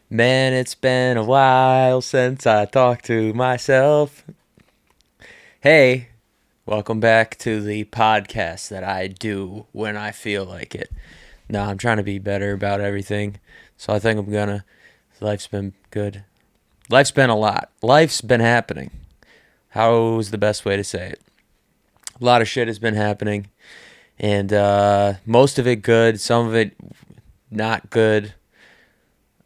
Man, it's been a while since I talked to myself. Hey, welcome back to the podcast that I do when I feel like it. No, I'm trying to be better about everything, so I think I'm gonna. Life's been good. Life's been a lot. Life's been happening. How's the best way to say it? A lot of shit has been happening, and most of it good, some of it not good.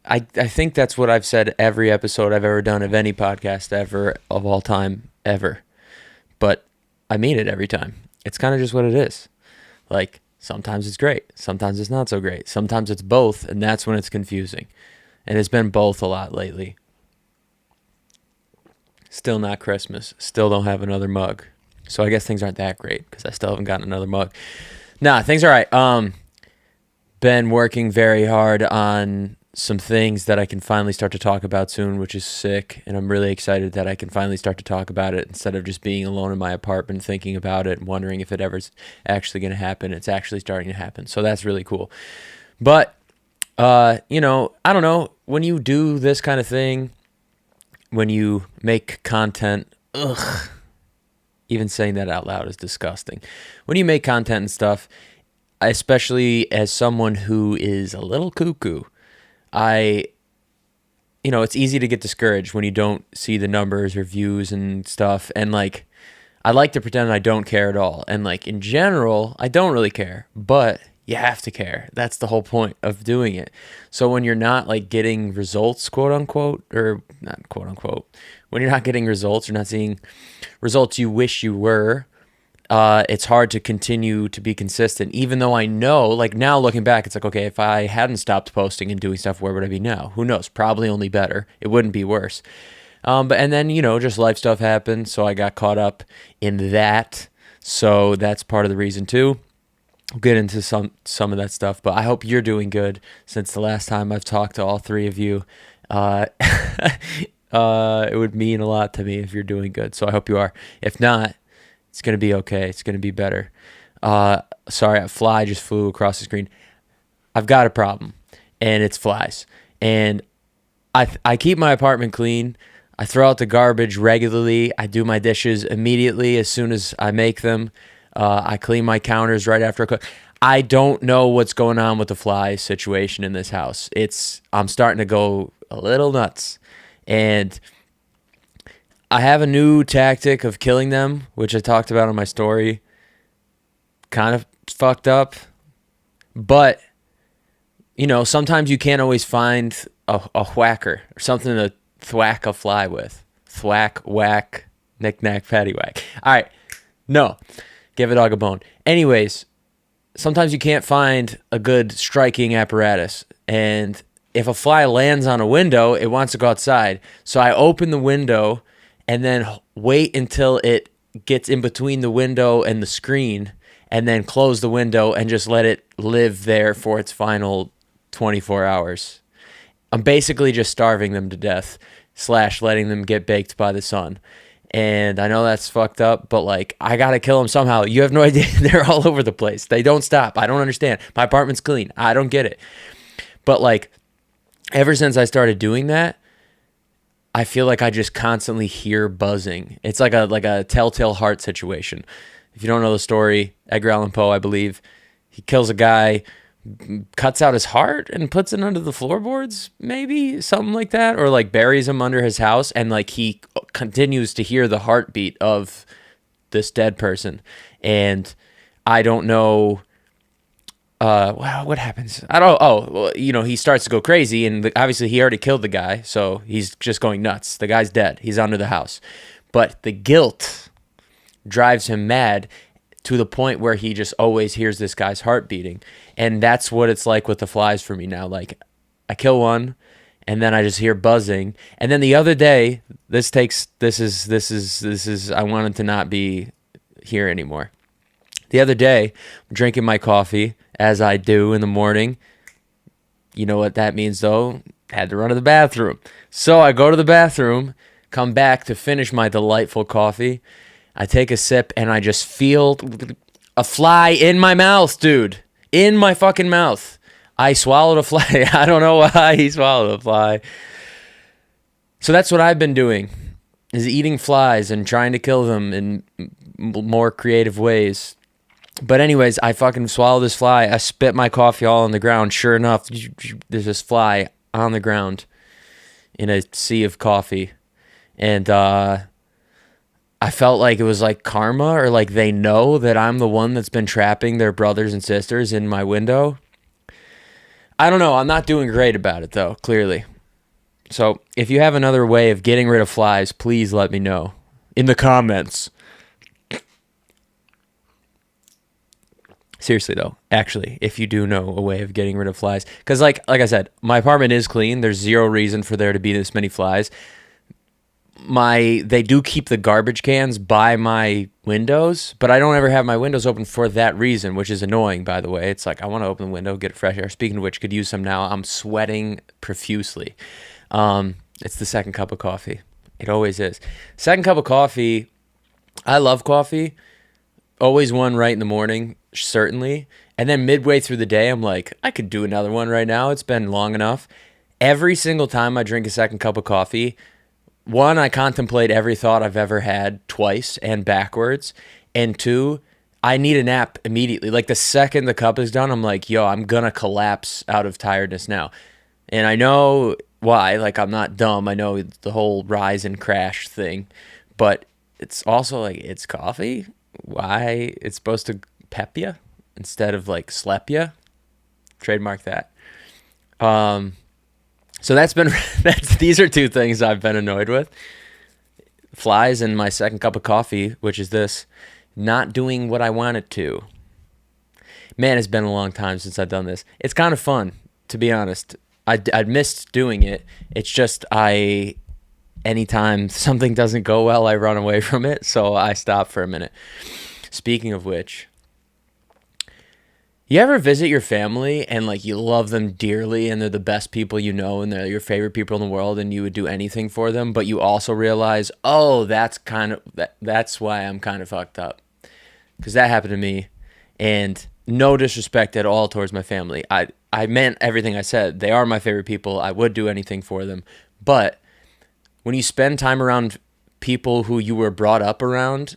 I think that's what I've said every episode I've ever done of any podcast ever of all time ever. But I mean it every time. It's kind of just what it is. Like sometimes it's great, sometimes it's not so great. Sometimes it's both, and that's when it's confusing. And it's been both a lot lately. Still not Christmas. Still don't have another mug. So I guess things aren't that great because I still haven't gotten another mug. Nah, things are all right. Been working very hard on some things that I can finally start to talk about soon, which is sick. And I'm really excited that I can finally start to talk about it instead of just being alone in my apartment thinking about it and wondering if it ever's actually going to happen. It's actually starting to happen. So that's really cool. But, I don't know. When you do this kind of thing, when you make content, even saying that out loud is disgusting. When you make content and stuff, especially as someone who is a little cuckoo, it's easy to get discouraged when you don't see the numbers or views and stuff. And like, I like to pretend I don't care at all. And like, in general, I don't really care, but you have to care. That's the whole point of doing it. So when you're not like getting results, quote unquote, or not quote unquote, when you're not getting results or not seeing results you wish you were, it's hard to continue to be consistent, even though I know, like now looking back, it's like, okay, if I hadn't stopped posting and doing stuff, where would I be now? Who knows? Probably only better. It wouldn't be worse. And then, just life stuff happened. So I got caught up in that. So that's part of the reason too. We'll get into some of that stuff, but I hope you're doing good since the last time I've talked to all three of you. It would mean a lot to me if you're doing good. So I hope you are. If not, it's going to be okay. It's going to be better. Sorry, a fly just flew across the screen. I've got a problem, and it's flies. And I keep my apartment clean. I throw out the garbage regularly. I do my dishes immediately as soon as I make them. I clean my counters right after I cook. I don't know what's going on with the fly situation in this house. I'm starting to go a little nuts. And I have a new tactic of killing them, which I talked about on my story. Kind of fucked up. But, sometimes you can't always find a whacker or something to thwack a fly with. Thwack, whack, knick-knack, paddywhack. All right. No. Give a dog a bone. Anyways, sometimes you can't find a good striking apparatus. And if a fly lands on a window, it wants to go outside. So I open the window and then wait until it gets in between the window and the screen, and then close the window and just let it live there for its final 24 hours. I'm basically just starving them to death / letting them get baked by the sun. And I know that's fucked up, but like, I gotta kill them somehow. You have no idea. They're all over the place. They don't stop. I don't understand. My apartment's clean. I don't get it. But like, ever since I started doing that, I feel like I just constantly hear buzzing. It's like a telltale heart situation. If you don't know the story, Edgar Allan Poe, I believe, he kills a guy, cuts out his heart and puts it under the floorboards, maybe something like that, or like buries him under his house, and like he continues to hear the heartbeat of this dead person. And I don't know. What happens? I don't. Oh, well, he starts to go crazy, and obviously he already killed the guy, so he's just going nuts. The guy's dead. He's under the house, but the guilt drives him mad to the point where he just always hears this guy's heart beating, and that's what it's like with the flies for me now. Like, I kill one, and then I just hear buzzing, and then the other day, this is. I wanted to not be here anymore. The other day, I'm drinking my coffee, as I do in the morning. You know what that means, though? Had to run to the bathroom. So I go to the bathroom, come back to finish my delightful coffee. I take a sip, and I just feel a fly in my mouth, dude. In my fucking mouth. I swallowed a fly. I don't know why he swallowed a fly. So that's what I've been doing, is eating flies and trying to kill them in more creative ways. But anyways, I fucking swallowed this fly. I spit my coffee all on the ground. Sure enough, there's this fly on the ground in a sea of coffee. And I felt like it was like karma, or like they know that I'm the one that's been trapping their brothers and sisters in my window. I don't know. I'm not doing great about it, though, clearly. So if you have another way of getting rid of flies, please let me know in the comments. Seriously, though, actually, if you do know a way of getting rid of flies. Because like I said, my apartment is clean. There's zero reason for there to be this many flies. They do keep the garbage cans by my windows, but I don't ever have my windows open for that reason, which is annoying, by the way. It's like I want to open the window, get fresh air. Speaking of which, could use some now. I'm sweating profusely. It's the second cup of coffee. It always is. Second cup of coffee. I love coffee. Always one right in the morning, certainly. And then midway through the day, I'm like, I could do another one right now. It's been long enough. Every single time I drink a second cup of coffee, one, I contemplate every thought I've ever had twice and backwards. And two, I need a nap immediately. Like the second the cup is done, I'm like, yo, I'm going to collapse out of tiredness now. And I know why. Like, I'm not dumb. I know the whole rise and crash thing. But it's also like, it's coffee. Why? It's supposed to pep you instead of like slap you. Trademark that. So these are two things I've been annoyed with. Flies and my second cup of coffee, which is this, not doing what I want it to. Man, it's been a long time since I've done this. It's kind of fun, to be honest. I missed doing it. It's just anytime something doesn't go well, I run away from it, so I stop for a minute. Speaking of which, you ever visit your family and like you love them dearly and they're the best people you know and they're your favorite people in the world and you would do anything for them, but you also realize, oh, that's why I'm kind of fucked up? Because that happened to me, and no disrespect at all towards my family. I meant everything I said. They are my favorite people. I would do anything for them. But when you spend time around people who you were brought up around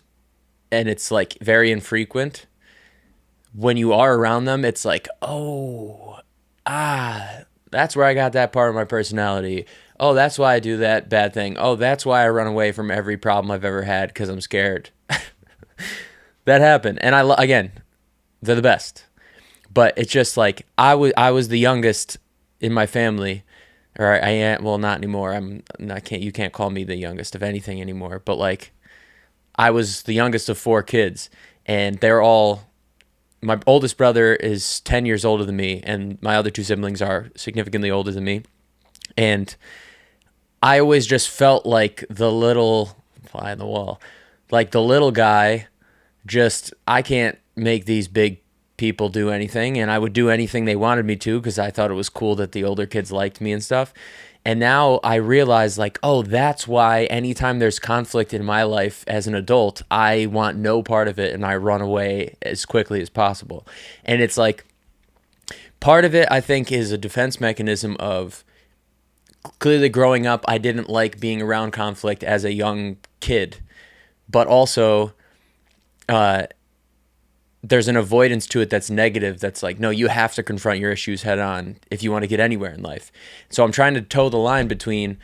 and it's like very infrequent, when you are around them, it's like, that's where I got that part of my personality. Oh, that's why I do that bad thing. Oh, that's why I run away from every problem I've ever had, because I'm scared. That happened. And again, they're the best. But it's just like, I was the youngest in my family, or I am, well, not anymore. You can't call me the youngest of anything anymore. But like, I was the youngest of 4 kids, and my oldest brother is 10 years older than me, and my other 2 siblings are significantly older than me. And I always just felt like the little fly on the wall, like the little guy, I can't make these big people do anything, and I would do anything they wanted me to because I thought it was cool that the older kids liked me and stuff. And now I realize, like, oh, that's why anytime there's conflict in my life as an adult, I want no part of it and I run away as quickly as possible. And it's like, part of it, I think, is a defense mechanism of clearly growing up, I didn't like being around conflict as a young kid, but also there's an avoidance to it that's negative. That's like, no, you have to confront your issues head on if you want to get anywhere in life. So I'm trying to toe the line between,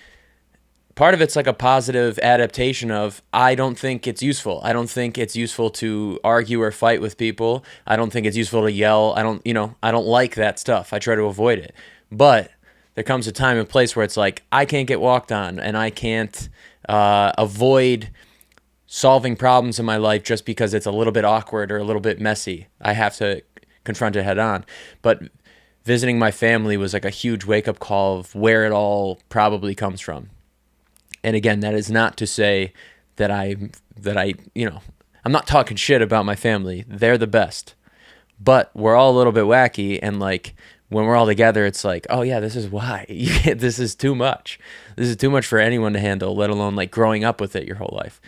part of it's like a positive adaptation of, I don't think it's useful. I don't think it's useful to argue or fight with people. I don't think it's useful to yell. I don't like that stuff. I try to avoid it. But there comes a time and place where it's like, I can't get walked on, and I can't avoid solving problems in my life just because it's a little bit awkward or a little bit messy. I have to confront it head on. But visiting my family was like a huge wake-up call of where it all probably comes from. And again, that is not to say that I'm not talking shit about my family. They're the best. But we're all a little bit wacky, and like when we're all together, it's like, oh yeah, this is why. This is too much. This is too much for anyone to handle, let alone like growing up with it your whole life.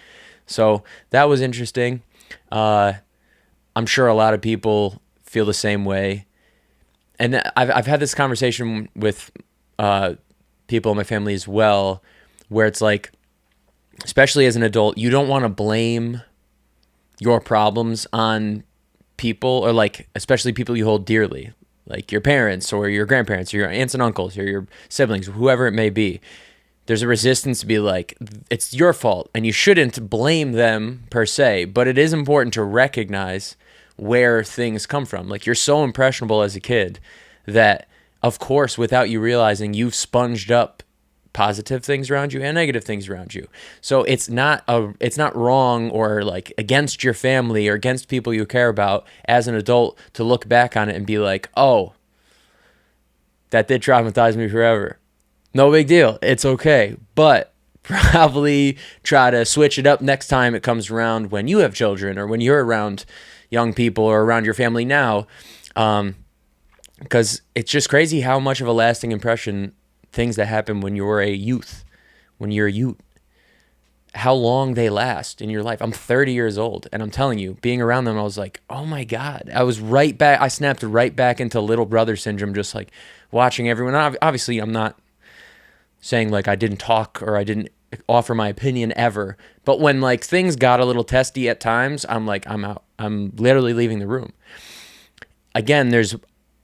So that was interesting. I'm sure a lot of people feel the same way. and I've had this conversation with people in my family as well, where it's like, especially as an adult, you don't want to blame your problems on people, or like especially people you hold dearly, like your parents or your grandparents or your aunts and uncles or your siblings, whoever it may be. There's a resistance to be like, it's your fault, and you shouldn't blame them per se, but it is important to recognize where things come from. Like, you're so impressionable as a kid that, of course, without you realizing, you've sponged up positive things around you and negative things around you. So it's not wrong or like against your family or against people you care about as an adult to look back on it and be like, oh, that did traumatize me forever. No big deal. It's okay. But probably try to switch it up next time it comes around when you have children or when you're around young people or around your family now. Because it's just crazy how much of a lasting impression things that happen when you're a youth, how long they last in your life. I'm 30 years old, and I'm telling you, being around them, I was like, oh my God. I snapped right back into little brother syndrome, just like watching everyone. Obviously, I'm not saying like I didn't talk or I didn't offer my opinion ever, but when like things got a little testy at times, I'm like, I'm out. I'm literally leaving the room. Again, there's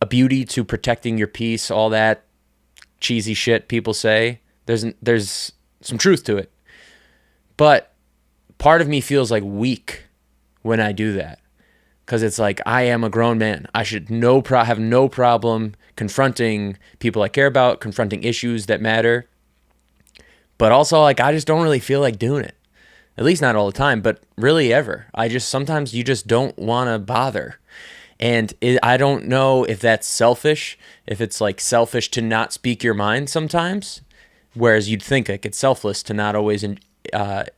a beauty to protecting your peace, all that cheesy shit people say. There's some truth to it. But part of me feels like weak when I do that, because it's like, I am a grown man. I should have no problem confronting people I care about, confronting issues that matter. But also, like, I just don't really feel like doing it. At least not all the time, but really ever. Sometimes you just don't want to bother. And I don't know if that's selfish, if it's like selfish to not speak your mind sometimes, whereas you'd think like it's selfless to not always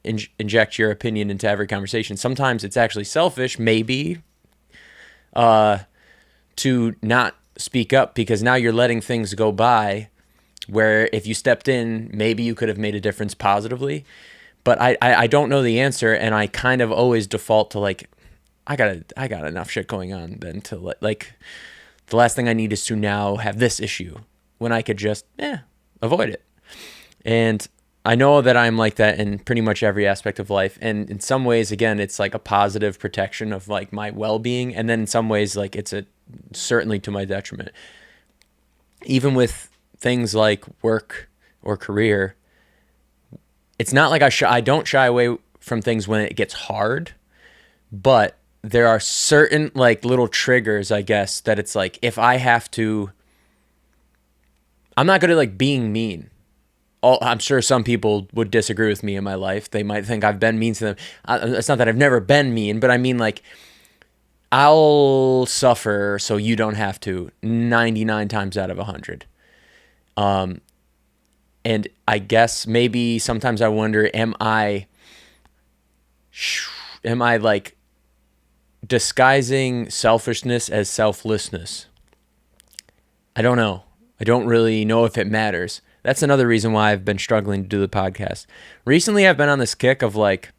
inject your opinion into every conversation. Sometimes it's actually selfish, maybe, to not speak up, because now you're letting things go by where if you stepped in, maybe you could have made a difference positively. But I don't know the answer, and I kind of always default to like, I got enough shit going on then to like, the last thing I need is to now have this issue when I could just avoid it. And I know that I'm like that in pretty much every aspect of life. And in some ways, again, it's like a positive protection of like my well-being. And then in some ways, like it's certainly to my detriment. Even with things like work or career, it's not like I don't shy away from things when it gets hard, but there are certain like little triggers, I guess, that it's like, if I have to, I'm not good at like being mean. I'm sure some people would disagree with me in my life. They might think I've been mean to them. It's not that I've never been mean, but I mean, like, I'll suffer so you don't have to 99 times out of 100. And I guess maybe sometimes I wonder, am I like disguising selfishness as selflessness? I don't know. I don't really know if it matters. That's another reason why I've been struggling to do the podcast. Recently, I've been on this kick of like,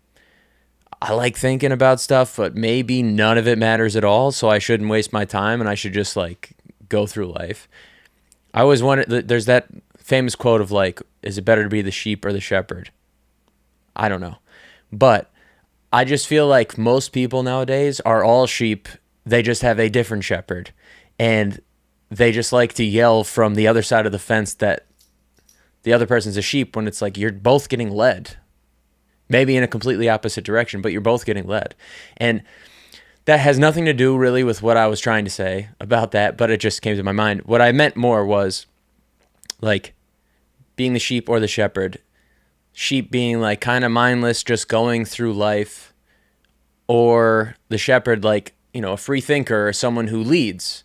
I like thinking about stuff, but maybe none of it matters at all, so I shouldn't waste my time and I should just like go through life. I always wondered, there's that famous quote of like, is it better to be the sheep or the shepherd? I don't know. But I just feel like most people nowadays are all sheep. They just have a different shepherd. And they just like to yell from the other side of the fence that the other person's a sheep, when it's like you're both getting led. Maybe in a completely opposite direction, but you're both getting led. And that has nothing to do really with what I was trying to say about that, but it just came to my mind. What I meant more was like being the sheep or the shepherd. Sheep being like kind of mindless, just going through life, or the shepherd like, a free thinker or someone who leads.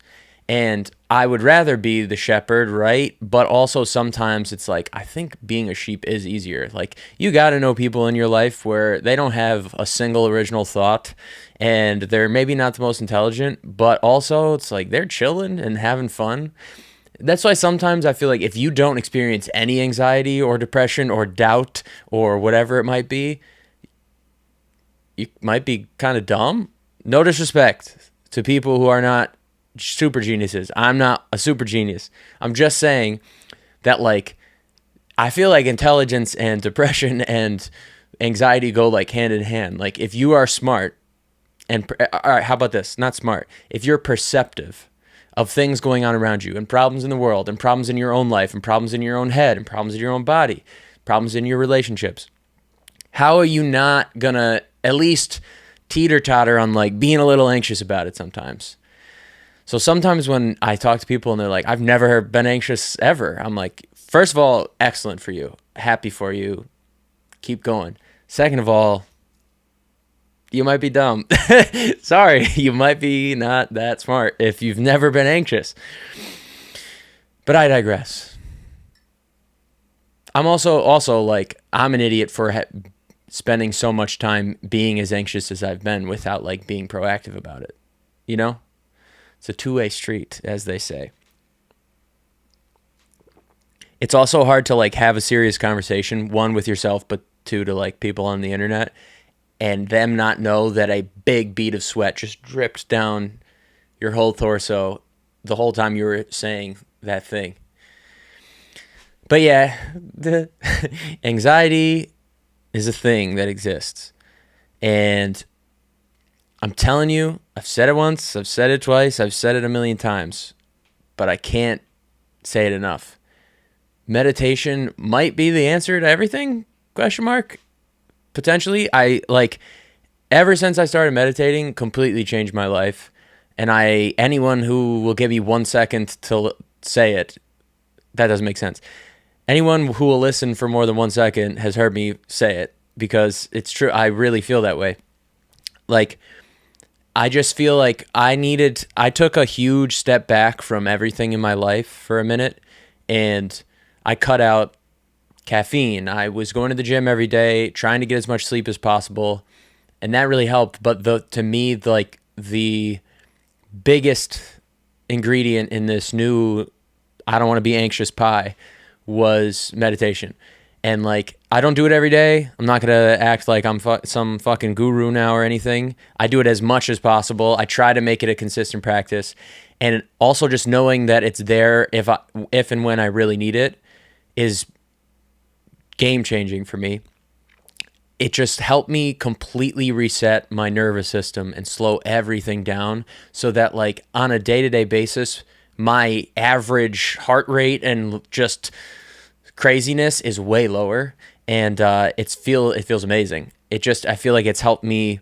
And I would rather be the shepherd, right? But also sometimes it's like, I think being a sheep is easier. Like, you got to know people in your life where they don't have a single original thought, and they're maybe not the most intelligent, but also it's like they're chilling and having fun. That's why sometimes I feel like if you don't experience any anxiety or depression or doubt or whatever it might be, you might be kind of dumb. No disrespect to people who are not super geniuses. I'm not a super genius. I'm just saying that, like, I feel like intelligence and depression and anxiety go like hand in hand. Like, if you are smart and all right, how about this? Not smart. If you're perceptive of things going on around you and problems in the world and problems in your own life and problems in your own head and problems in your own body, problems in your relationships, how are you not gonna at least teeter-totter on like being a little anxious about it sometimes? So sometimes when I talk to people and they're like, I've never been anxious ever, I'm like, first of all, excellent for you. Happy for you. Keep going. Second of all, you might be dumb. Sorry, you might be not that smart if you've never been anxious. But I digress. I'm also like, I'm an idiot for spending so much time being as anxious as I've been without like being proactive about it. You know? It's a two-way street, as they say. It's also hard to like have a serious conversation, one with yourself, but two to like people on the internet, and them not know that a big bead of sweat just dripped down your whole torso the whole time you were saying that thing. But yeah, the anxiety is a thing that exists. And I'm telling you, I've said it once, I've said it twice, I've said it a million times, but I can't say it enough. Meditation might be the answer to everything? Question mark. Potentially. I like, ever since I started meditating, completely changed my life. And anyone who will give me 1 second to say it, that doesn't make sense. Anyone who will listen for more than 1 second has heard me say it, because it's true. I really feel that way. Like, I just feel like I took a huge step back from everything in my life for a minute, and I cut out caffeine. I was going to the gym every day, trying to get as much sleep as possible, and that really helped. But to me, like, the biggest ingredient in this new I don't want to be anxious pie was meditation. And like, I don't do it every day. I'm not going to act like I'm some fucking guru now or anything. I do it as much as possible. I try to make it a consistent practice. And also just knowing that it's there if and when I really need it is game changing for me. It just helped me completely reset my nervous system and slow everything down so that, like, on a day-to-day basis, my average heart rate and just craziness is way lower, and it feels amazing. I feel like it's helped me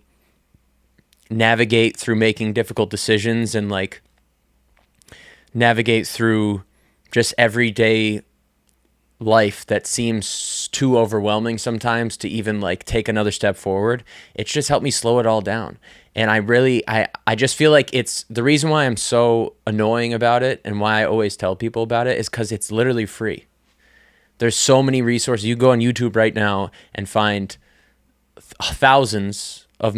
navigate through making difficult decisions and like navigate through just everyday life that seems too overwhelming sometimes to even like take another step forward. It's just helped me slow it all down. And I just feel like it's the reason why I'm so annoying about it and why I always tell people about it is because it's literally free. There's so many resources. You go on YouTube right now and find thousands of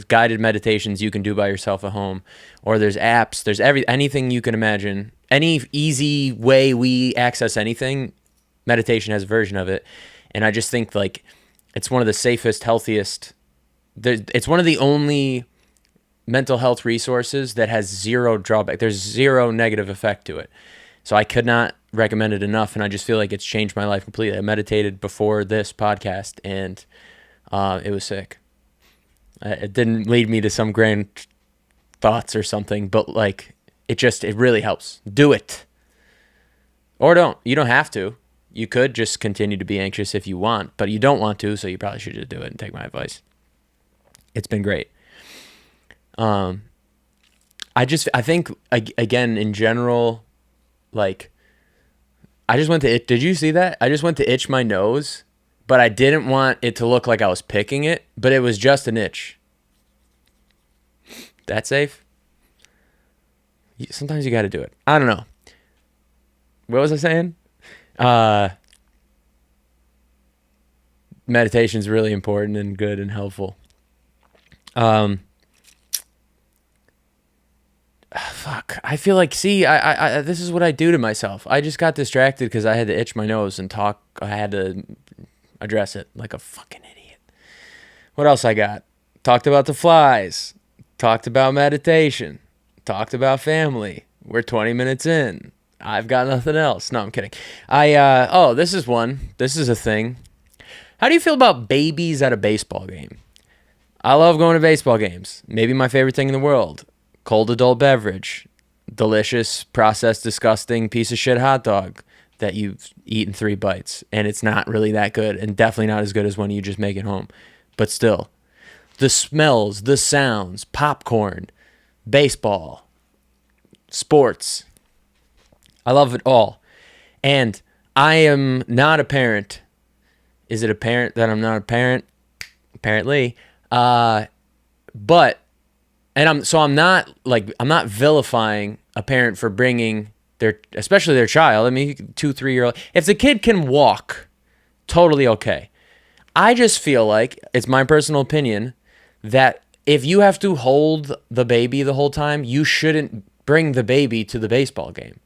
guided meditations you can do by yourself at home. Or there's apps, there's anything you can imagine. Any easy way we access anything, meditation has a version of it. And I just think like it's one of the safest, healthiest. It's one of the only mental health resources that has zero drawback. There's zero negative effect to it. So I could not recommend it enough, and I just feel like it's changed my life completely. I meditated before this podcast, and it was sick. It didn't lead me to some grand thoughts or something, but like it really helps. Do it. Or don't. You don't have to. You could just continue to be anxious if you want, but you don't want to, so you probably should just do it and take my advice. It's been great. I think, again, in general, like, I just went to did you see that? I just went to itch my nose, but I didn't want it to look like I was picking it, but it was just an itch. That safe? Sometimes you got to do it. I don't know. What was I saying? Meditation is really important and good and helpful. Fuck. I feel like, I this is what I do to myself. I just got distracted because I had to itch my nose and talk. I had to address it like a fucking idiot. What else I got? Talked about the flies. Talked about meditation. talked about family. We're 20 minutes in. I've got nothing else. No, I'm kidding. This is one. This is a thing. How do you feel about babies at a baseball game? I love going to baseball games. Maybe my favorite thing in the world. Cold adult beverage. Delicious, processed, disgusting piece of shit hot dog that you've eaten 3 bites. And it's not really that good, and definitely not as good as when you just make it home. But still, the smells, the sounds, popcorn, baseball, sports. I love it all. And I am not a parent. Is it apparent that I'm not a parent? Apparently. I'm not vilifying a parent for bringing especially their child. I mean, 2, 3-year-old. If the kid can walk, totally okay. I just feel like, it's my personal opinion, that if you have to hold the baby the whole time, you shouldn't bring the baby to the baseball game.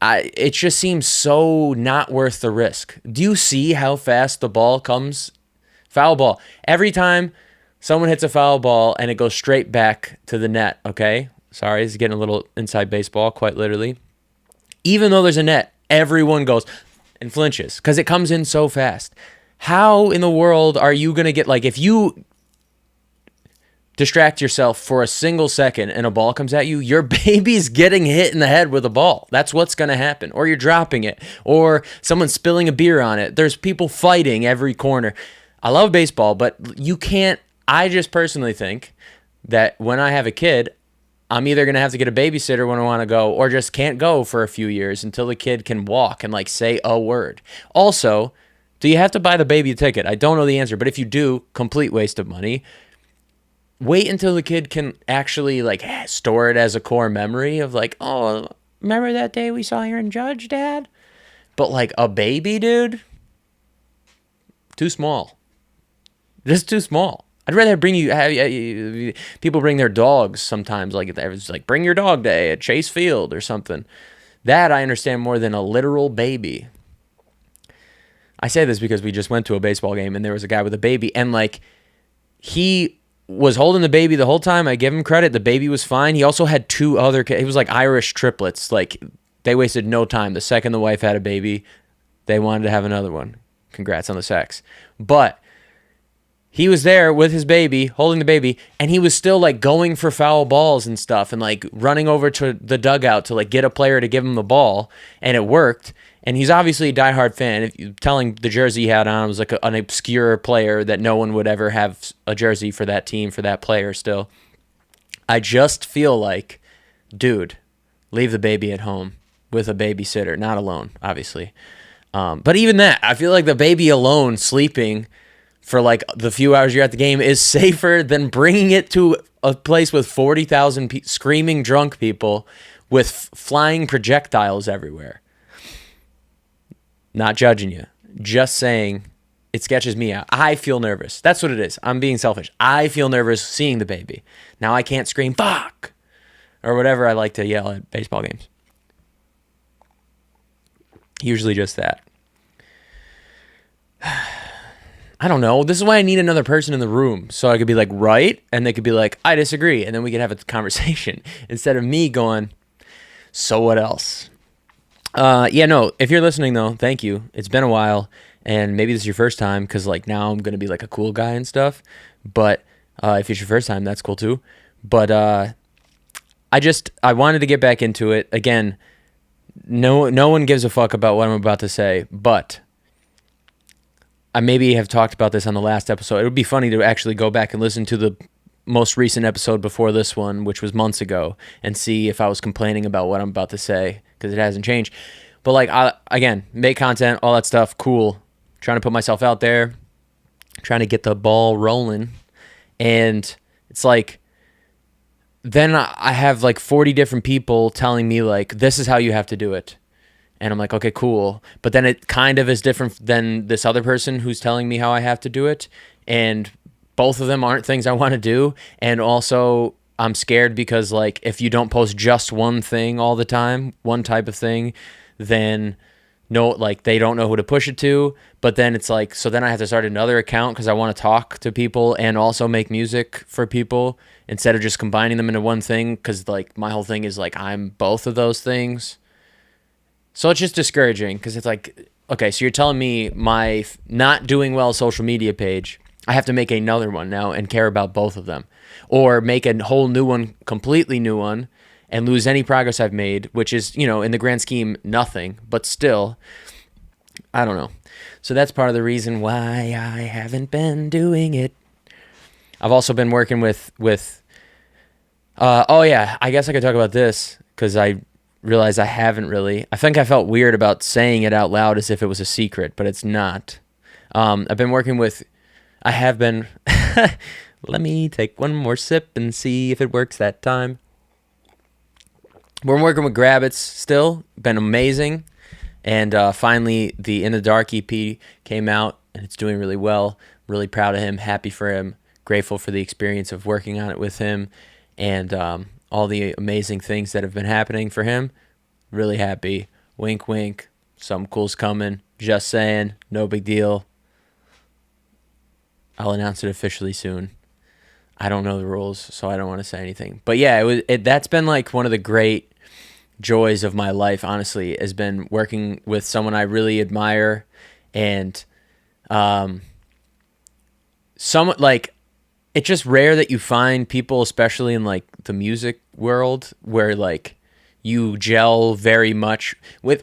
It just seems so not worth the risk. Do you see how fast the ball comes? Foul ball. Every time someone hits a foul ball and it goes straight back to the net, okay? Sorry, this is getting a little inside baseball, quite literally. Even though there's a net, everyone goes and flinches because it comes in so fast. How in the world are you going to get, if you distract yourself for a single second and a ball comes at you, your baby's getting hit in the head with a ball. That's what's going to happen. Or you're dropping it. Or someone's spilling a beer on it. There's people fighting every corner. I love baseball, but you can't. I just personally think that when I have a kid, I'm either going to have to get a babysitter when I want to go or just can't go for a few years until the kid can walk and say a word. Also, do you have to buy the baby a ticket? I don't know the answer, but if you do, complete waste of money. Wait until the kid can actually store it as a core memory of oh, remember that day we saw Aaron Judge, Dad? But a baby, dude, too small. Just too small. I'd rather people bring their dogs sometimes, bring your dog day at Chase Field or something. That I understand more than a literal baby. I say this because we just went to a baseball game and there was a guy with a baby and he was holding the baby the whole time. I give him credit. The baby was fine. He also had 2 other kids. It was Irish triplets. They wasted no time. The second the wife had a baby, they wanted to have another one. Congrats on the sex. But he was there with his baby, holding the baby, and he was still going for foul balls and stuff and running over to the dugout to get a player to give him the ball, and it worked. And he's obviously a diehard fan. If you telling the jersey he had on was an obscure player that no one would ever have a jersey for that team, for that player still. I just feel dude, leave the baby at home with a babysitter, not alone, obviously. But even that, I feel the baby alone sleeping for the few hours you're at the game is safer than bringing it to a place with 40,000 screaming drunk people with flying projectiles everywhere. Not judging you. Just saying it sketches me out. I feel nervous. That's what it is. I'm being selfish. I feel nervous seeing the baby. Now I can't scream, fuck, or whatever I like to yell at baseball games. Usually just that. I don't know. This is why I need another person in the room. So I could be right? And they could be I disagree. And then we could have a conversation instead of me going, so what else? If you're listening though, thank you. It's been a while and maybe this is your first time because now I'm going to be a cool guy and stuff. But if it's your first time, that's cool too. But I wanted to get back into it. Again, no one gives a fuck about what I'm about to say, but I maybe have talked about this on the last episode. It would be funny to actually go back and listen to the most recent episode before this one, which was months ago, and see if I was complaining about what I'm about to say, because it hasn't changed. But again, make content, all that stuff, cool. Trying to put myself out there, trying to get the ball rolling. And it's then I have 40 different people telling me this is how you have to do it. And I'm okay, cool. But then it kind of is different than this other person who's telling me how I have to do it. And both of them aren't things I want to do. And also I'm scared because if you don't post just one thing all the time, one type of thing, then no, like they don't know who to push it to. But then it's like, so then I have to start another account because I want to talk to people and also make music for people instead of just combining them into one thing. Because like my whole thing is like I'm both of those things. So it's just discouraging because it's like, okay, so you're telling me my not doing well social media page, I have to make another one now and care about both of them, or make a whole new one, completely new one, and lose any progress I've made, which is, you know, in the grand scheme, nothing, but still, I don't know. So that's part of the reason why I haven't been doing it. I've also been working with oh yeah, I guess I could talk about this because I realized I haven't really. I think I felt weird about saying it out loud as if it was a secret, but it's not. I've been working with, I have been, let me take one more sip and see if it works that time. We're working with Grabbits still, been amazing. And finally, the In the Dark EP came out, and it's doing really well. Really proud of him, happy for him, grateful for the experience of working on it with him, and all the amazing things that have been happening for him. Really happy. Wink, wink. Something cool's coming. Just saying. No big deal. I'll announce it officially soon. I don't know the rules, so I don't want to say anything. But yeah, that's been like one of the great joys of my life, honestly, has been working with someone I really admire, and some like it's just rare that you find people, especially in like the music world, where like you gel very much with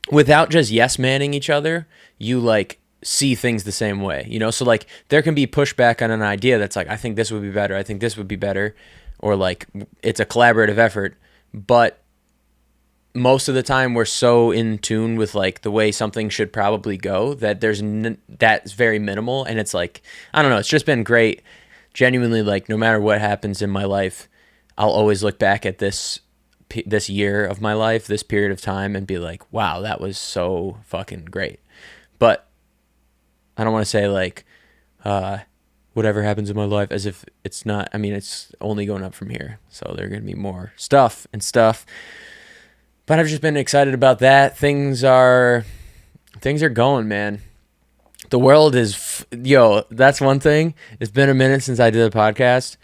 without just yes manning each other. You like see things the same way, you know? So like there can be pushback on an idea that's like, I think this would be better, I think this would be better, or like it's a collaborative effort, but most of the time we're so in tune with like the way something should probably go that that's very minimal. And it's like, I don't know, it's just been great. Genuinely, like no matter what happens in my life, I'll always look back at this year of my life, this period of time, and be like, wow, that was so fucking great. But I don't want to say like whatever happens in my life as if it's not. I mean, it's only going up from here, so there are going to be more stuff. But I've just been excited about that. Things are going, man. The world is, that's one thing. It's been a minute since I did a podcast.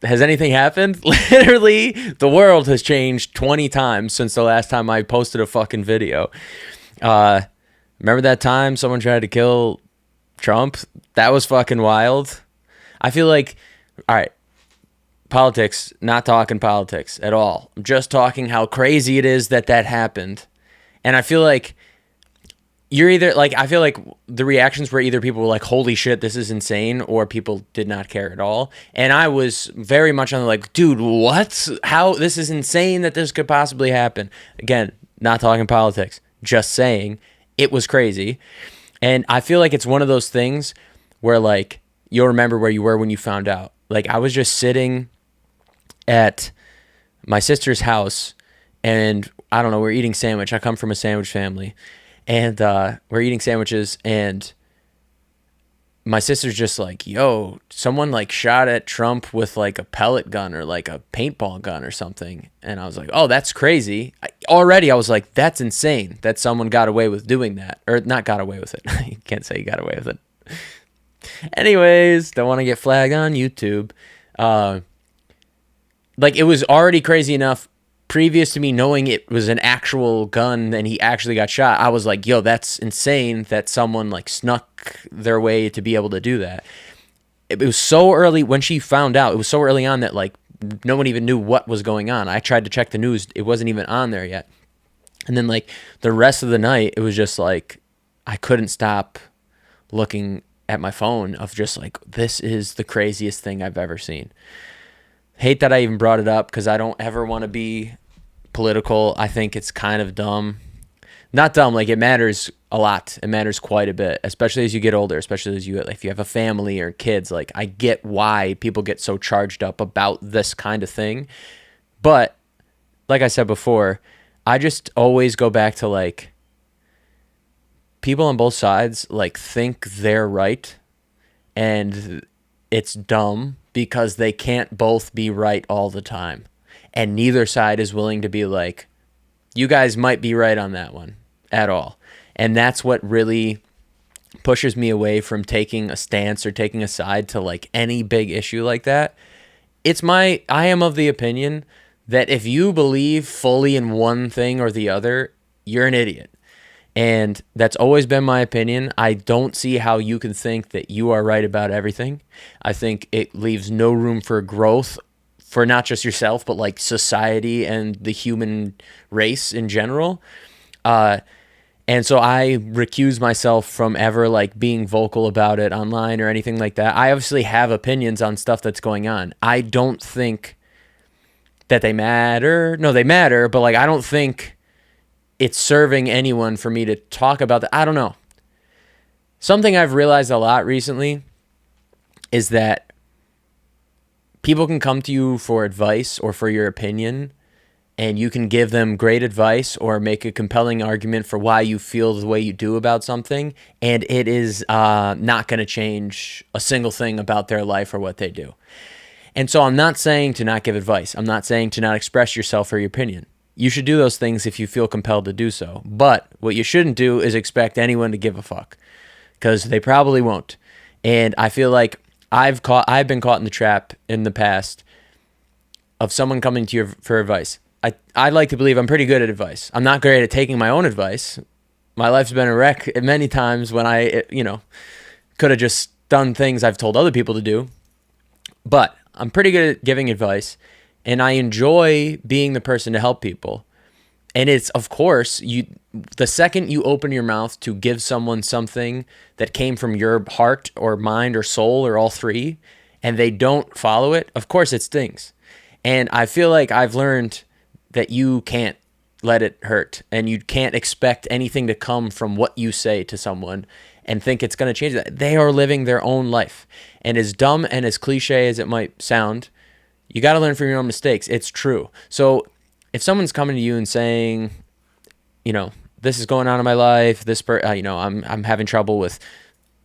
Has anything happened? Literally, the world has changed 20 times since the last time I posted a fucking video. Remember that time someone tried to kill Trump? That was fucking wild. I feel like, all right, politics, not talking politics at all. I'm just talking how crazy it is that happened. And I feel like you're either like, I feel like the reactions were either people were like, holy shit, this is insane, or people did not care at all. And I was very much on the like, dude, what? How? This is insane that this could possibly happen. Again, not talking politics, just saying it was crazy. And I feel like it's one of those things where like, you'll remember where you were when you found out. Like I was just sitting at my sister's house and I don't know, we're eating sandwich. I come from a sandwich family. And we're eating sandwiches, and my sister's just like, yo, someone like shot at Trump with like a pellet gun or like a paintball gun or something. And I was like, oh, that's crazy. I was like, that's insane that someone got away with doing that. Or not got away with it. You can't say you got away with it. Anyways, don't want to get flagged on YouTube. Like it was already crazy enough previous to me knowing it was an actual gun and he actually got shot. I was like, yo, that's insane that someone like snuck their way to be able to do that. It was so early when she found out. It was so early on that like no one even knew what was going on. I tried to check the news. It wasn't even on there yet. And then like the rest of the night, it was just like I couldn't stop looking at my phone of just like, this is the craziest thing I've ever seen. Hate that I even brought it up because I don't ever want to be political. I think it's kind of dumb. Not dumb, like it matters a lot. It matters quite a bit, especially as you get older, especially if you have a family or kids. Like I get why people get so charged up about this kind of thing. But like I said before, I just always go back to like people on both sides like think they're right, and it's dumb because they can't both be right all the time. And neither side is willing to be like, you guys might be right on that one. at all. And that's what really pushes me away from taking a stance or taking a side to like any big issue like that. I am of the opinion that if you believe fully in one thing or the other, you're an idiot. And that's always been my opinion. I don't see how you can think that you are right about everything. I think it leaves no room for growth for not just yourself, but like society and the human race in general. And so I recuse myself from ever like being vocal about it online or anything like that. I obviously have opinions on stuff that's going on. I don't think that they matter. No, they matter, but like I don't think it's serving anyone for me to talk about that. I don't know. Something I've realized a lot recently is that people can come to you for advice or for your opinion, and you can give them great advice or make a compelling argument for why you feel the way you do about something, and it is not going to change a single thing about their life or what they do. And so I'm not saying to not give advice. I'm not saying to not express yourself or your opinion. You should do those things if you feel compelled to do so. But what you shouldn't do is expect anyone to give a fuck, because they probably won't. And I feel like I've been caught in the trap in the past of someone coming to you for advice. I'd like to believe I'm pretty good at advice. I'm not great at taking my own advice. My life's been a wreck many times when I, could have just done things I've told other people to do. But I'm pretty good at giving advice. And I enjoy being the person to help people. And it's, of course, the second you open your mouth to give someone something that came from your heart or mind or soul or all three, and they don't follow it, of course it stings. And I feel like I've learned that you can't let it hurt, and you can't expect anything to come from what you say to someone and think it's going to change that. They are living their own life. And as dumb and as cliche as it might sound, you got to learn from your own mistakes. It's true. So if someone's coming to you and saying, this is going on in my life, I'm having trouble with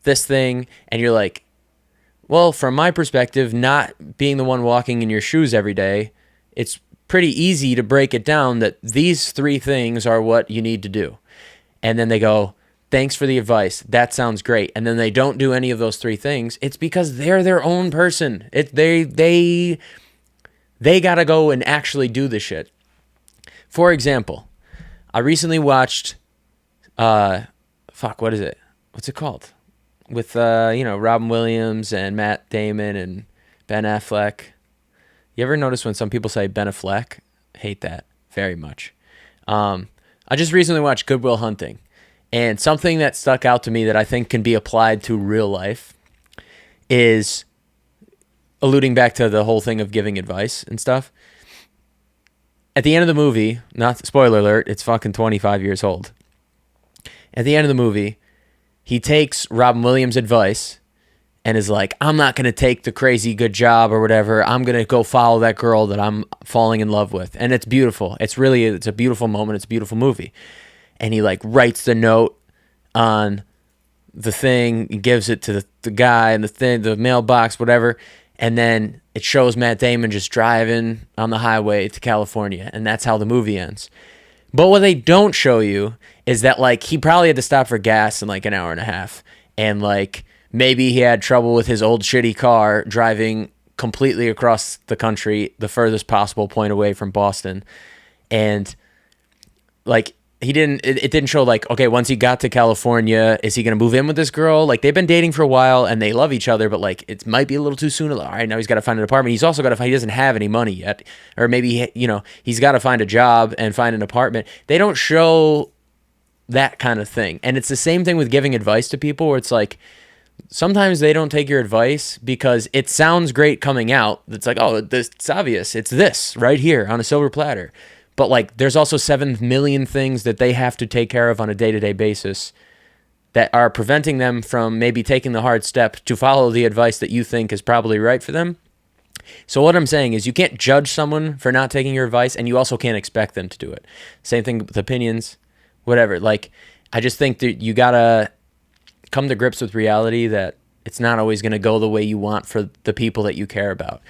this thing, and you're like, well, from my perspective, not being the one walking in your shoes every day, it's pretty easy to break it down that these 3 things are what you need to do. And then they go, thanks for the advice. That sounds great. And then they don't do any of those 3 things. It's because they're their own person. They got to go and actually do the shit. For example, I recently watched, what is it? What's it called? With, Robin Williams and Matt Damon and Ben Affleck. You ever notice when some people say Ben Affleck? Hate that very much. I just recently watched Good Will Hunting. And something that stuck out to me that I think can be applied to real life is, alluding back to the whole thing of giving advice and stuff. At the end of the movie, not spoiler alert, it's fucking 25 years old. At the end of the movie, he takes Robin Williams' advice and is like, I'm not going to take the crazy good job or whatever. I'm going to go follow that girl that I'm falling in love with. And it's beautiful. It's a beautiful moment. It's a beautiful movie. And he like writes the note on the thing, he gives it to the guy and the mailbox, whatever. And then it shows Matt Damon just driving on the highway to California. And that's how the movie ends. But what they don't show you is that like he probably had to stop for gas in like an hour and a half. And like maybe he had trouble with his old shitty car driving completely across the country, the furthest possible point away from Boston. And like it didn't show like, okay, once he got to California, is he going to move in with this girl? Like they've been dating for a while and they love each other, but like it might be a little too soon. All right, now he's got to find an apartment. He's also got to find, he doesn't have any money yet. Or maybe, he's got to find a job and find an apartment. They don't show that kind of thing. And it's the same thing with giving advice to people where it's like, sometimes they don't take your advice because it sounds great coming out. It's like, oh, it's obvious. It's this right here on a silver platter. But like, there's also 7 million things that they have to take care of on a day-to-day basis that are preventing them from maybe taking the hard step to follow the advice that you think is probably right for them. So what I'm saying is you can't judge someone for not taking your advice, and you also can't expect them to do it. Same thing with opinions, whatever. Like, I just think that you gotta come to grips with reality that it's not always going to go the way you want for the people that you care about.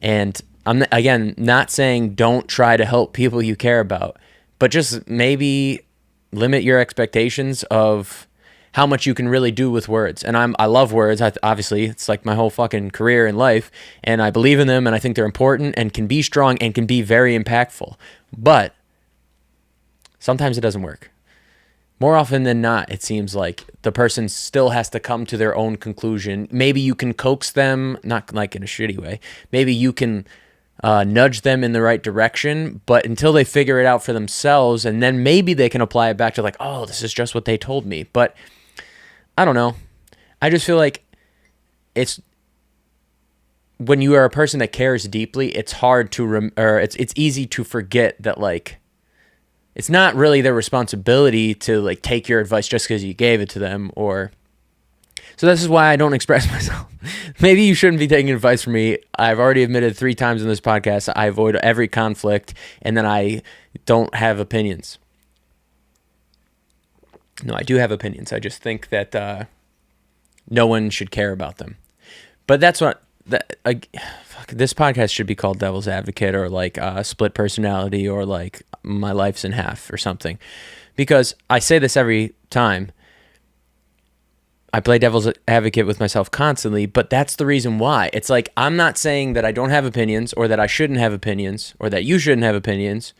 And I'm, again, not saying don't try to help people you care about, but just maybe limit your expectations of how much you can really do with words. And I love words. Obviously, it's like my whole fucking career in life, and I believe in them, and I think they're important and can be strong and can be very impactful. But sometimes it doesn't work. More often than not, it seems like the person still has to come to their own conclusion. Maybe you can coax them, not like in a shitty way. Maybe you can nudge them in the right direction, but until they figure it out for themselves, and then maybe they can apply it back to like, oh, this is just what they told me. But I don't know. I just feel like it's when you are a person that cares deeply, it's hard to it's easy to forget that like it's not really their responsibility to like take your advice just because you gave it to them. Or so this is why I don't express myself. Maybe you shouldn't be taking advice from me. I've already admitted 3 times in this podcast I avoid every conflict, and then I don't have opinions. No, I do have opinions. I just think that no one should care about them. But that's what this podcast should be called Devil's Advocate, or like Split Personality, or like My Life's in Half or something. Because I say this every time. I play devil's advocate with myself constantly, but that's the reason why. It's like I'm not saying that I don't have opinions, or that I shouldn't have opinions, or that you shouldn't have opinions.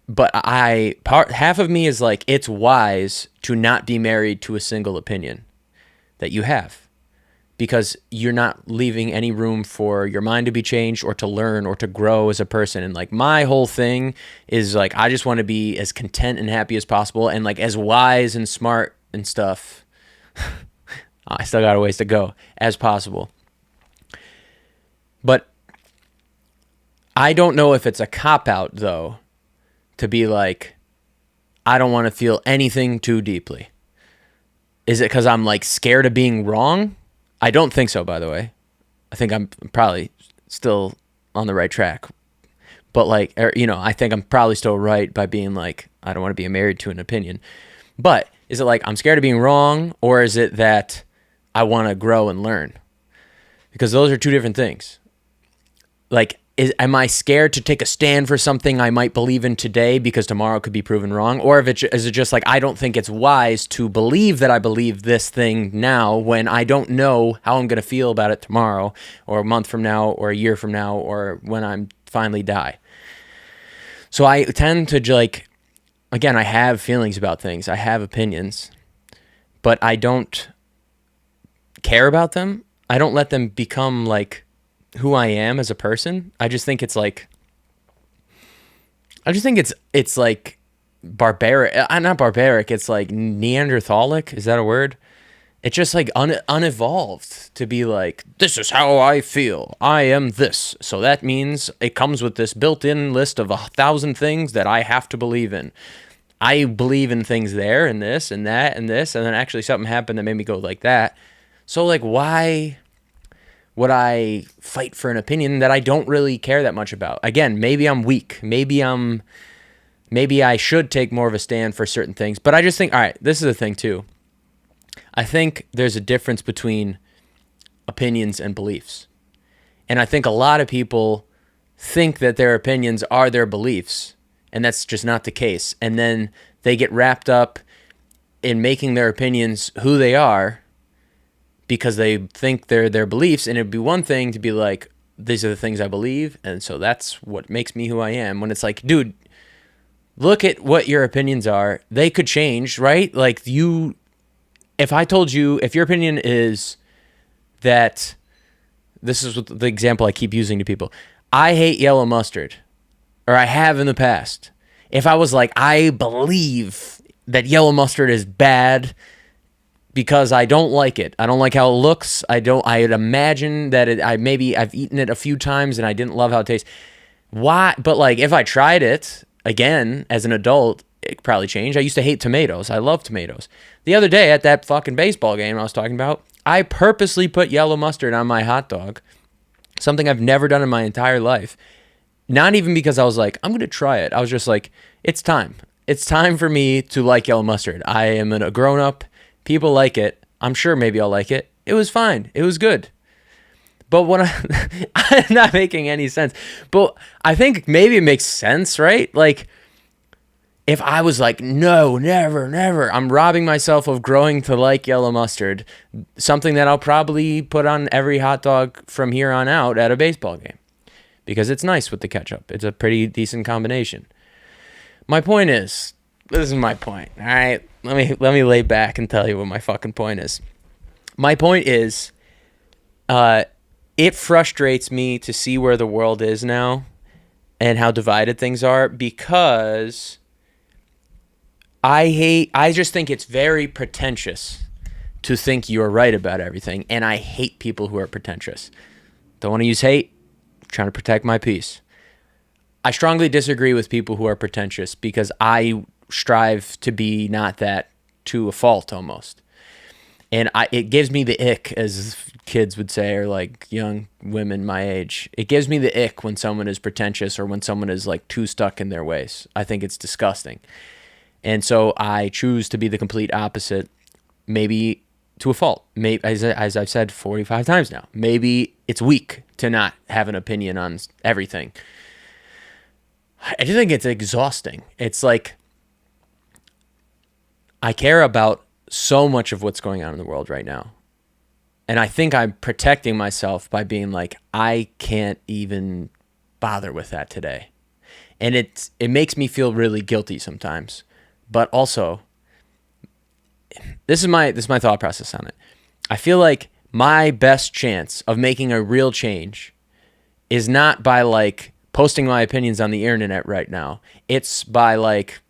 But half of me is like, it's wise to not be married to a single opinion that you have, because you're not leaving any room for your mind to be changed or to learn or to grow as a person. And like my whole thing is like, I just want to be as content and happy as possible, and like as wise and smart and stuff. I still got a ways to go as possible. But I don't know if it's a cop-out though, to be like, I don't want to feel anything too deeply. Is it because I'm like scared of being wrong? I don't think so, by the way. I think I'm probably still on the right track. But like, I think I'm probably still right by being like, I don't want to be married to an opinion. But is it like I'm scared of being wrong, or is it that I want to grow and learn? Because those are two different things. Like, am I scared to take a stand for something I might believe in today because tomorrow could be proven wrong? Or is it just like, I don't think it's wise to believe that I believe this thing now when I don't know how I'm going to feel about it tomorrow, or a month from now, or a year from now, or when I finally die. So I tend to like, again, I have feelings about things. I have opinions, but I don't care about them. I don't let them become like who I am as a person. I just think it's like barbaric. Not barbaric. It's like Neanderthalic. Is that a word? It's just like unevolved to be like, this is how I feel. I am this. So that means it comes with this built-in list of 1,000 things that I have to believe in. I believe in things there and this and that and this. And then actually something happened that made me go like that. So like, why would I fight for an opinion that I don't really care that much about? Again, maybe I'm weak. Maybe I should take more of a stand for certain things. But I just think, all right, this is the thing too. I think there's a difference between opinions and beliefs. And I think a lot of people think that their opinions are their beliefs, and that's just not the case. And then they get wrapped up in making their opinions who they are because they think they're their beliefs. And it'd be one thing to be like, these are the things I believe, and so that's what makes me who I am. When it's like, dude, look at what your opinions are. They could change, right? Like if I told you, if your opinion is that, this is the example I keep using to people, I hate yellow mustard, or I have in the past. If I was like, I believe that yellow mustard is bad because I don't like it. I don't like how it looks. I'd imagine that I've eaten it a few times and I didn't love how it tastes. Why? But like, if I tried it again as an adult, it could probably change. I used to hate tomatoes. I love tomatoes. The other day at that fucking baseball game I was talking about, I purposely put yellow mustard on my hot dog, something I've never done in my entire life. Not even because I was like, I'm going to try it. I was just like, it's time. It's time for me to like yellow mustard. I am a grown-up. People like it. I'm sure maybe I'll like it. It was fine. It was good. But when I'm not making any sense. But I think maybe it makes sense, right? Like, if I was like, no, never, never, I'm robbing myself of growing to like yellow mustard, something that I'll probably put on every hot dog from here on out at a baseball game because it's nice with the ketchup. It's a pretty decent combination. My point is, this is my point, all right? Let me lay back and tell you what my fucking point is. My point is, it frustrates me to see where the world is now and how divided things are because I just think it's very pretentious to think you're right about everything, and I hate people who are pretentious. Don't want to use hate. I'm trying to protect my peace. I strongly disagree with people who are pretentious because I strive to be not that to a fault almost. And it gives me the ick, as kids would say, or like young women my age. It gives me the ick when someone is pretentious or when someone is like too stuck in their ways. I think it's disgusting. And so I choose to be the complete opposite, maybe to a fault. Maybe, as I've said 45 times now, maybe it's weak to not have an opinion on everything. I just think it's exhausting. It's like I care about so much of what's going on in the world right now. And I think I'm protecting myself by being like, I can't even bother with that today. And it makes me feel really guilty sometimes. But also, this is my thought process on it. I feel like my best chance of making a real change is not by like posting my opinions on the internet right now. It's by like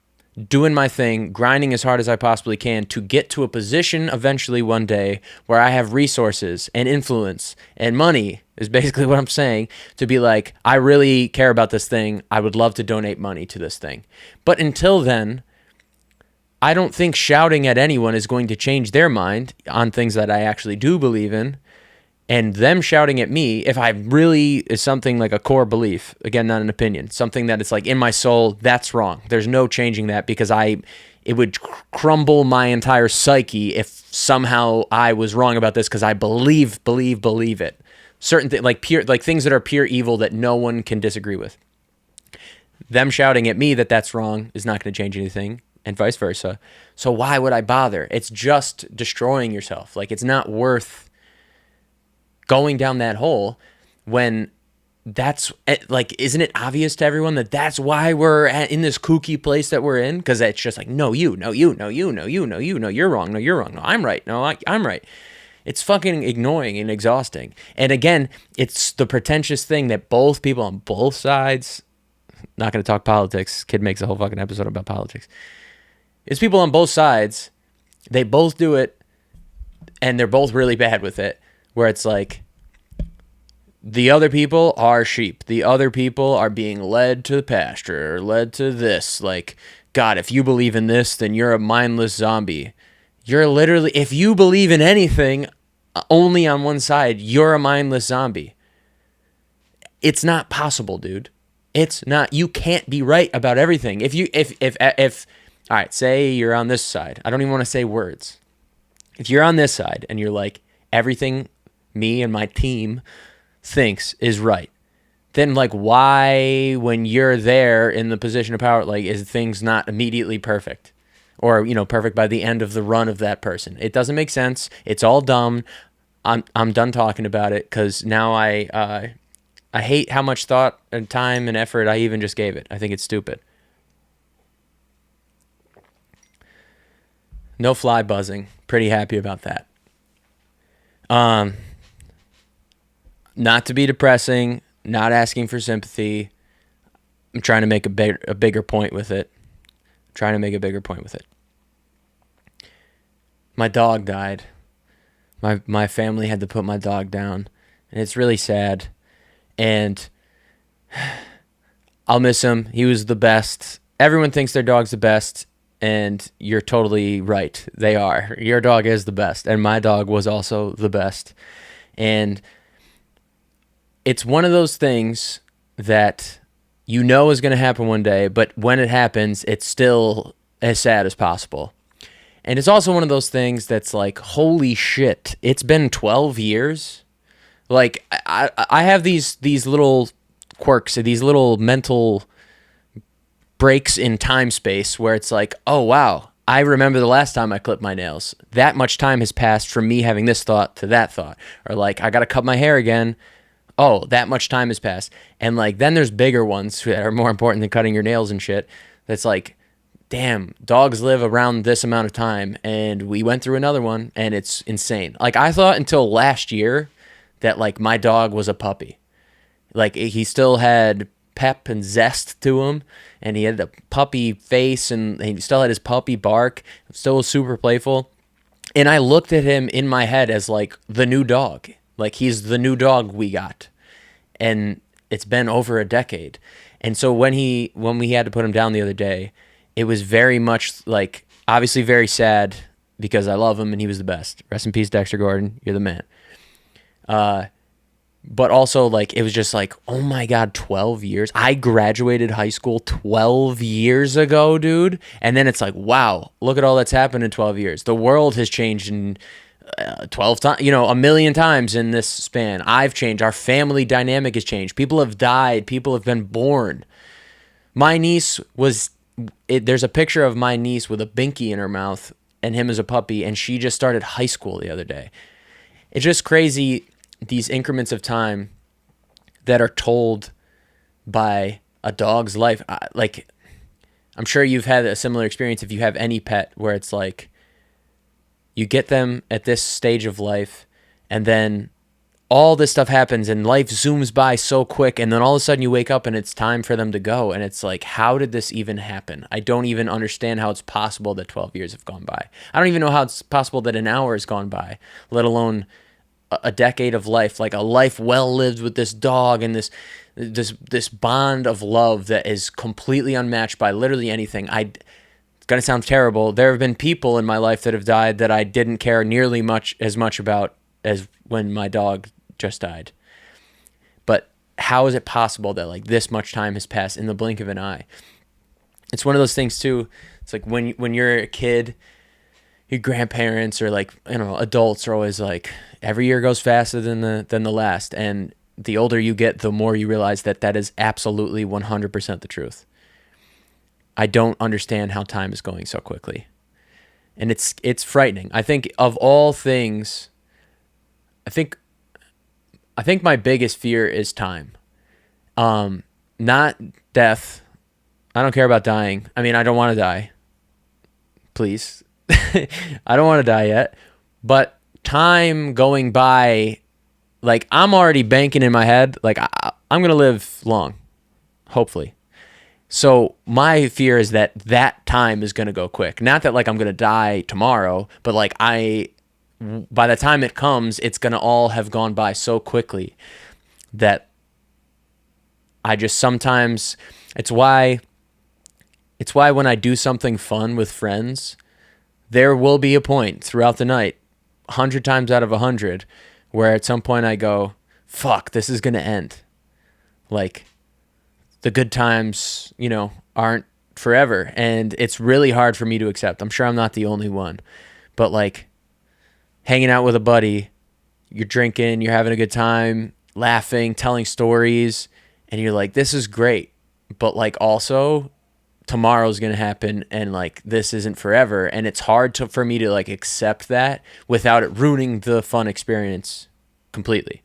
doing my thing, grinding as hard as I possibly can to get to a position eventually one day where I have resources and influence and money is basically what I'm saying, to be like, I really care about this thing. I would love to donate money to this thing. But until then, I don't think shouting at anyone is going to change their mind on things that I actually do believe in. And them shouting at me, if I really is something like a core belief, again, not an opinion, something that it's like in my soul, that's wrong. There's no changing that because it would crumble my entire psyche if somehow I was wrong about this because I believe it. Certain things, like things that are pure evil that no one can disagree with. Them shouting at me that that's wrong is not going to change anything, and vice versa. So why would I bother? It's just destroying yourself. Like, it's not worth going down that hole when that's like, isn't it obvious to everyone that that's why we're in this kooky place that we're in? Because it's just like, no, you're wrong. No, you're wrong. No, I'm right. No, I'm right. It's fucking ignoring and exhausting. And again, it's the pretentious thing that both people on both sides, not going to talk politics. Kid makes a whole fucking episode about politics. It's people on both sides. They both do it and they're both really bad with it, where it's like, the other people are sheep. The other people are being led to the pasture or led to this. Like, God, if you believe in this, then you're a mindless zombie. You're literally, if you believe in anything only on one side, you're a mindless zombie. It's not possible, dude. It's not. You can't be right about everything. If all right, say you're on this side. I don't even want to say words. If you're on this side and you're like, everything me and my team thinks is right, then like, why, when you're there in the position of power, like, is things not immediately perfect, or perfect by the end of the run of that person? It doesn't make sense. It's all dumb. I'm done talking about it because now I hate how much thought and time and effort I even just gave it. I think it's stupid. No fly buzzing. Pretty happy about that. Not to be depressing, not asking for sympathy. I'm trying to make a bigger point with it. My dog died. My family had to put my dog down, and it's really sad. And I'll miss him. He was the best. Everyone thinks their dog's the best, and you're totally right. They are. Your dog is the best, and my dog was also the best. And it's one of those things that is going to happen one day, but when it happens, it's still as sad as possible. And it's also one of those things that's like, holy shit, it's been 12 years. Like, I have these little quirks, these little mental breaks in time space where it's like, oh wow, I remember the last time I clipped my nails. That much time has passed from me having this thought to that thought. Or like, I got to cut my hair again. Oh, that much time has passed. And like, then there's bigger ones that are more important than cutting your nails and shit. That's like, damn, dogs live around this amount of time. And we went through another one and it's insane. Like, I thought until last year that like my dog was a puppy. Like, he still had pep and zest to him, and he had a puppy face, and he still had his puppy bark, still super playful. And I looked at him in my head as like the new dog. Like, he's the new dog we got. And it's been over a decade. And so when we had to put him down the other day, it was very much like, obviously very sad because I love him and he was the best. Rest in peace, Dexter Gordon. You're the man. But also, like, it was just like, oh my God, 12 years. I graduated high school 12 years ago, dude. And then it's like, wow, look at all that's happened in 12 years. The world has changed in 12 times, a million times in this span. I've changed. Our family dynamic has changed. People have died. People have been born. My niece there's a picture of my niece with a binky in her mouth and him as a puppy, and she just started high school the other day. It's just crazy, these increments of time that are told by a dog's life. Like, I'm sure you've had a similar experience if you have any pet, where it's like you get them at this stage of life and then all this stuff happens and life zooms by so quick, and then all of a sudden you wake up and it's time for them to go, and it's like, how did this even happen? I don't even understand how it's possible that 12 years have gone by. I don't even know how it's possible that an hour has gone by, let alone a decade of life, like a life well lived with this dog and this bond of love that is completely unmatched by literally anything. It's gonna sound terrible. There have been people in my life that have died that I didn't care nearly as much about as when my dog just died. But how is it possible that like this much time has passed in the blink of an eye? It's one of those things too. It's like when you're a kid, your grandparents or like, adults are always like, every year goes faster than the last. And the older you get, the more you realize that is absolutely 100% the truth. I don't understand how time is going so quickly. And it's frightening. I think of all things, I think my biggest fear is time. Not death. I don't care about dying. I mean, I don't want to die. Please. I don't want to die yet, but time going by, like, I'm already banking in my head, like, I'm going to live long, hopefully. So my fear is that time is going to go quick. Not that like I'm going to die tomorrow, but like by the time it comes, it's going to all have gone by so quickly that I just sometimes, it's why when I do something fun with friends, there will be a point throughout the night, 100 times out of 100, where at some point I go, fuck, this is going to end. Like, the good times, aren't forever. And it's really hard for me to accept. I'm sure I'm not the only one. But like, hanging out with a buddy, you're drinking, you're having a good time, laughing, telling stories, and you're like, this is great. But like, also, tomorrow's going to happen, and like, this isn't forever. And it's hard for me to like accept that without it ruining the fun experience completely.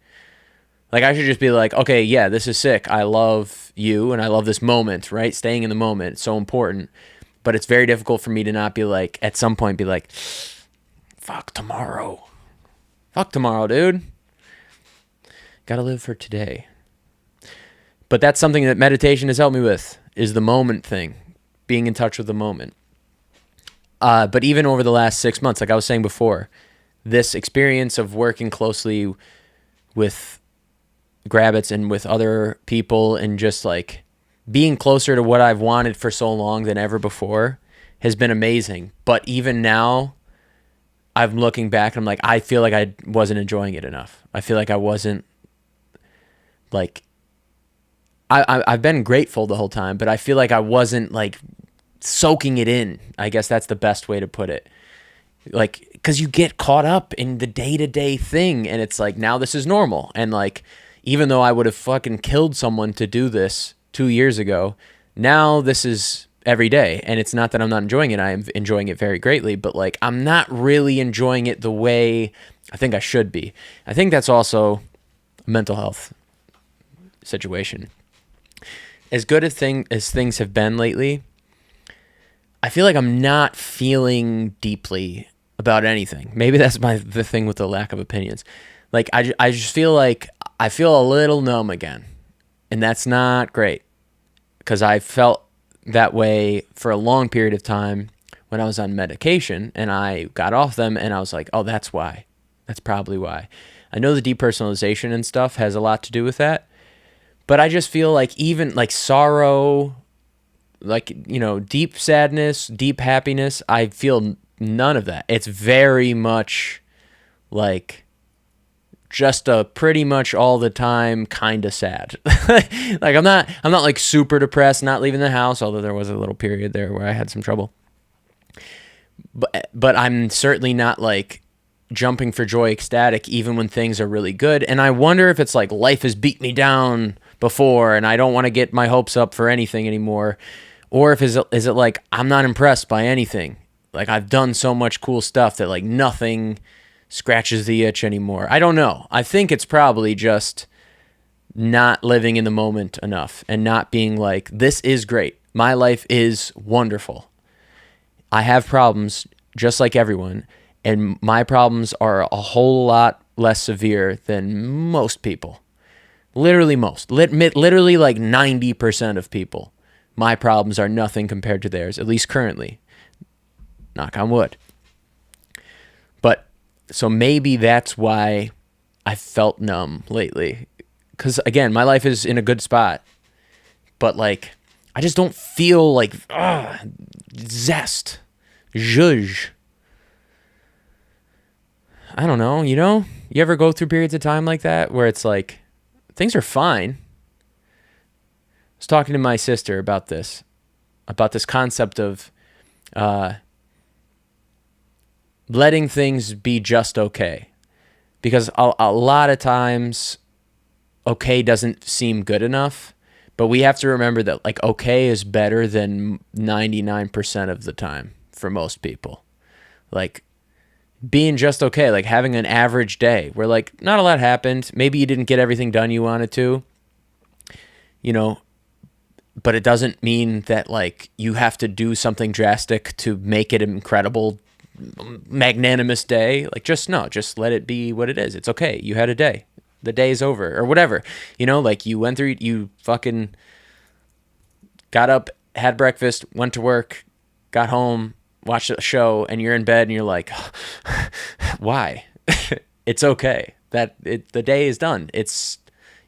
Like, I should just be like, okay, yeah, this is sick. I love you and I love this moment, right? Staying in the moment. It's so important. But it's very difficult for me to not be like, at some point be like, fuck tomorrow. Fuck tomorrow, dude. Gotta live for today. But that's something that meditation has helped me with, is the moment thing. Being in touch with the moment. But even over the last 6 months, like I was saying before, this experience of working closely with Grabbits and with other people and just like being closer to what I've wanted for so long than ever before has been amazing. But even now, I'm looking back and I'm like, I feel like I wasn't enjoying it enough. I feel like I wasn't like, I've been grateful the whole time, but I feel like I wasn't like soaking it in. I guess that's the best way to put it. Like, because you get caught up in the day-to-day thing, and it's like, now this is normal. And like, even though I would have fucking killed someone to do this 2 years ago, Now this is every day, and it's not that I'm not enjoying it. I am enjoying it very greatly, but like I'm not really enjoying it the way I think I should be. I think that's also a mental health situation. As good as things have been lately, I feel like I'm not feeling deeply about anything. Maybe that's the thing with the lack of opinions. Like I just feel like I feel a little numb again, and that's not great because I felt that way for a long period of time when I was on medication, and I got off them, and I was like, oh, that's why. That's probably why. I know the depersonalization and stuff has a lot to do with that, but I just feel like even like sorrow, like, you know, deep sadness, deep happiness, I feel none of that. It's very much like just a pretty much all the time kind of sad. Like I'm not like super depressed, not leaving the house, although there was a little period there where I had some trouble. But I'm certainly not like jumping for joy ecstatic even when things are really good. And I wonder if it's like life has beat me down before and I don't want to get my hopes up for anything anymore, or if is it like I'm not impressed by anything. Like I've done so much cool stuff that like nothing scratches the itch anymore. I don't know. I think it's probably just not living in the moment enough and not being like, this is great. My life is wonderful. I have problems just like everyone, and my problems are a whole lot less severe than most people. Literally most. Literally like 90% of people. My problems are nothing compared to theirs, at least currently. Knock on wood. But so maybe that's why I felt numb lately. Because again, my life is in a good spot. But like, I just don't feel like zest. Zhuzh. I don't know, you know? You ever go through periods of time like that where it's like, things are fine. I was talking to my sister about this concept of letting things be just okay. Because a lot of times, okay doesn't seem good enough. But we have to remember that like okay is better than 99% of the time for most people. Like being just okay, like having an average day where like not a lot happened. Maybe you didn't get everything done you wanted to, you know, but it doesn't mean that like you have to do something drastic to make it an incredible, magnanimous day. Like just let it be what it is. It's okay. You had a day. The day is over or whatever, you know, like you went through, you fucking got up, had breakfast, went to work, got home, watched a show, and you're in bed and you're like, why? It's okay. The day is done.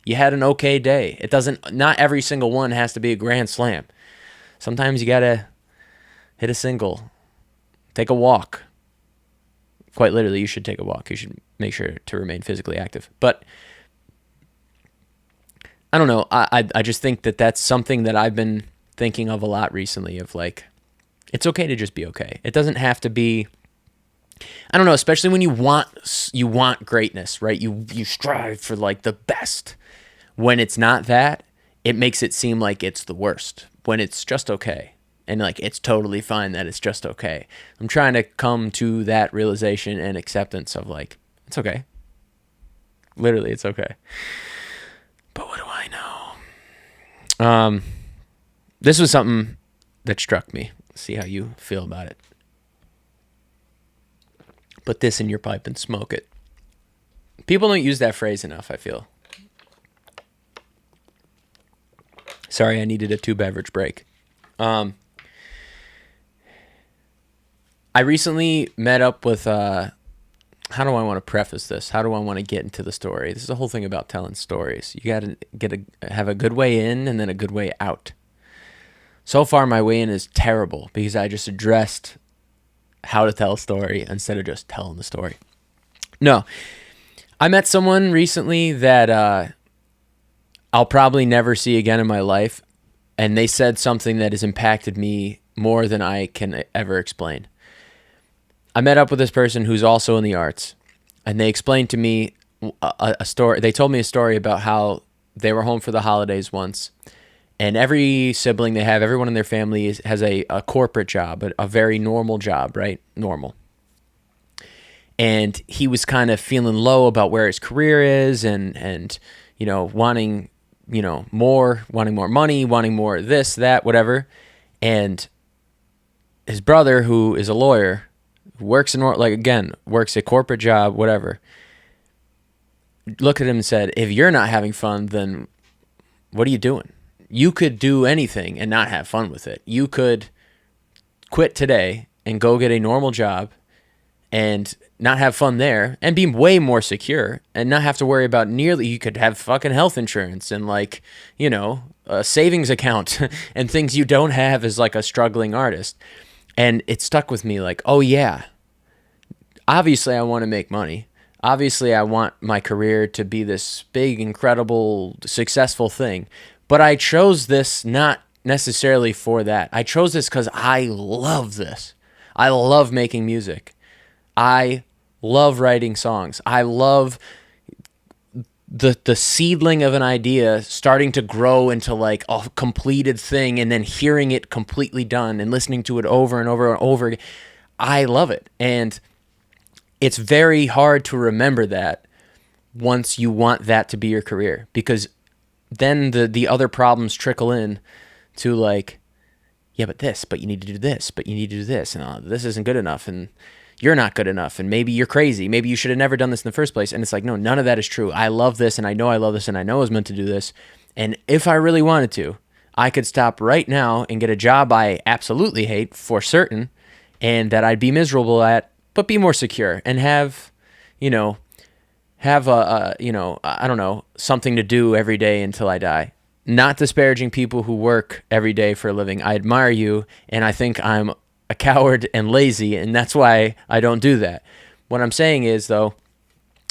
You had an okay day. Not every single one has to be a grand slam. Sometimes you gotta hit a single, take a walk. Quite literally, you should take a walk. You should make sure to remain physically active. But I don't know. I just think that that's something that I've been thinking of a lot recently of like, it's okay to just be okay. It doesn't have to be, I don't know, especially when you want greatness, right? You strive for like the best. When it's not that, it makes it seem like it's the worst when it's just okay. And like, it's totally fine that it's just okay. I'm trying to come to that realization and acceptance of like, it's okay. Literally, it's okay. But what do I know? This was something that struck me. See how you feel about it. Put this in your pipe and smoke it. People don't use that phrase enough, I feel. Sorry, I needed a 2-beverage break. I recently met up with, how do I want to preface this? How do I want to get into the story? This is the whole thing about telling stories. You got to have a good way in and then a good way out. So far, my way in is terrible because I just addressed how to tell a story instead of just telling the story. No, I met someone recently that I'll probably never see again in my life, and they said something that has impacted me more than I can ever explain. I met up with this person who's also in the arts, and they explained to me a story. They told me a story about how they were home for the holidays once, And every sibling they have, everyone in their family has a corporate job, a very normal job, right? Normal. And he was kind of feeling low about where his career is, and wanting wanting more money, wanting more this, that, whatever. And his brother, who is a lawyer, works a corporate job, whatever, looked at him and said, if you're not having fun, then what are you doing? You could do anything and not have fun with it. You could quit today and go get a normal job and not have fun there and be way more secure and not have to worry about you could have fucking health insurance and a savings account and things you don't have as like a struggling artist. And it stuck with me like, oh yeah, obviously I want to make money. Obviously I want my career to be this big, incredible, successful thing. But I chose this not necessarily for that. I chose this because I love this. I love making music. I love writing songs. I love the seedling of an idea starting to grow into like a completed thing and then hearing it completely done and listening to it over and over and over again. I love it. And it's very hard to remember that once you want that to be your career, because then the other problems trickle in to like, yeah, but you need to do this, but you need to do this, and this isn't good enough, and you're not good enough, and maybe you're crazy. Maybe you should have never done this in the first place. And it's like, no, none of that is true. I love this, and I know I love this, and I know I was meant to do this. And if I really wanted to, I could stop right now and get a job I absolutely hate for certain, and that I'd be miserable at, but be more secure and have something to do every day until I die. Not disparaging people who work every day for a living. I admire you, and I think I'm a coward and lazy, and that's why I don't do that. What I'm saying is, though,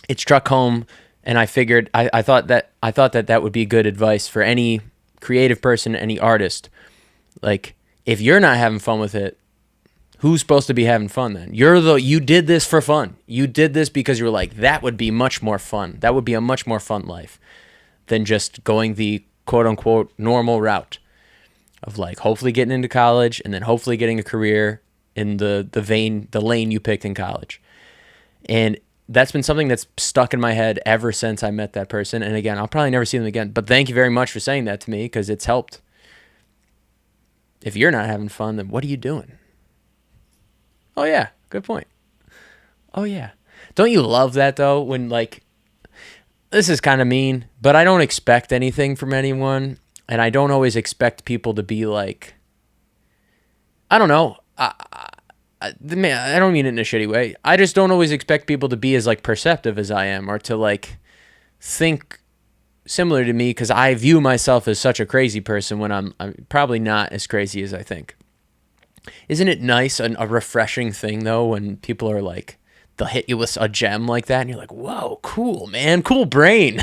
it struck home, and I figured I thought that would be good advice for any creative person, any artist. Like, if you're not having fun with it, who's supposed to be having fun then? You did this for fun. You did this because you were like, that would be much more fun. That would be a much more fun life than just going the quote unquote normal route of like hopefully getting into college and then hopefully getting a career in the lane you picked in college. And that's been something that's stuck in my head ever since I met that person. And again, I'll probably never see them again, but thank you very much for saying that to me, because it's helped. If you're not having fun, then what are you doing? Oh yeah, good point. Oh yeah. Don't you love that though, when like, this is kind of mean, but I don't expect anything from anyone. And I don't always expect people to be like, I don't know. I don't mean it in a shitty way. I just don't always expect people to be as like perceptive as I am, or to like think similar to me, because I view myself as such a crazy person when I'm probably not as crazy as I think. Isn't it nice and a refreshing thing though when people are like, they'll hit you with a gem like that and you're like, whoa, cool, man, cool brain.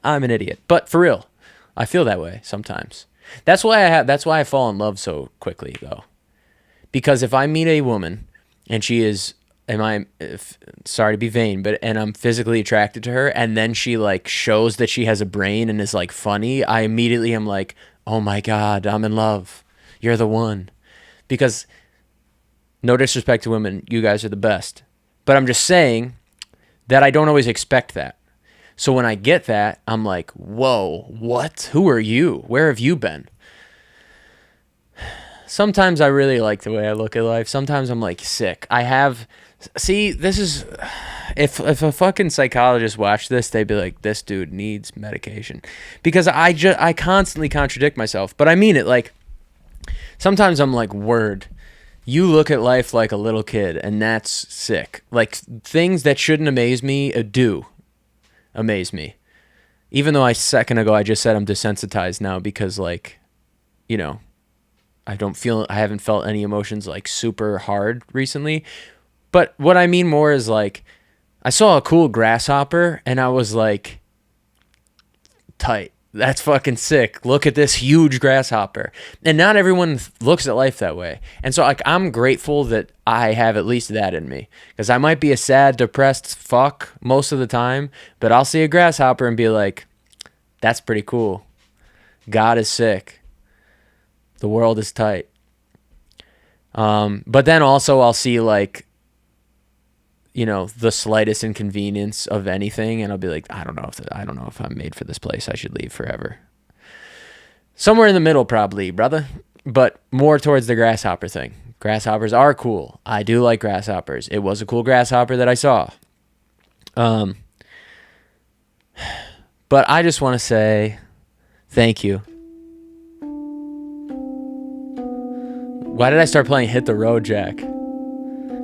I'm an idiot, but for real. I feel that way sometimes. That's why I fall in love so quickly though. Because if I meet a woman and she is, sorry to be vain, and I'm physically attracted to her, and then she like shows that she has a brain and is like funny, I immediately am like, oh my God, I'm in love. You're the one. Because no disrespect to women, you guys are the best. But I'm just saying that I don't always expect that. So when I get that, I'm like, whoa, what? Who are you? Where have you been? Sometimes I really like the way I look at life. Sometimes I'm like sick. This is, if a fucking psychologist watched this, they'd be like, this dude needs medication. Because I constantly contradict myself. But I mean it, like, sometimes I'm like, word, you look at life like a little kid, and that's sick. Like, things that shouldn't amaze me do amaze me. Even though a second ago I just said I'm desensitized now because, like, I haven't felt any emotions like super hard recently. But what I mean more is like, I saw a cool grasshopper and I was like, tight. That's fucking sick. Look at this huge grasshopper. And not everyone looks at life that way. And so like, I'm grateful that I have at least that in me, because I might be a sad, depressed fuck most of the time, but I'll see a grasshopper and be like, that's pretty cool. God is sick. The world is tight. But then also I'll see like, the slightest inconvenience of anything, and I'll be like, I don't know if I'm made for this place. I should leave forever. Somewhere in the middle, probably, brother. But more towards the grasshopper thing. Grasshoppers are cool. I do like grasshoppers. It was a cool grasshopper that I saw. But I just want to say thank you. Why did I start playing Hit the Road Jack?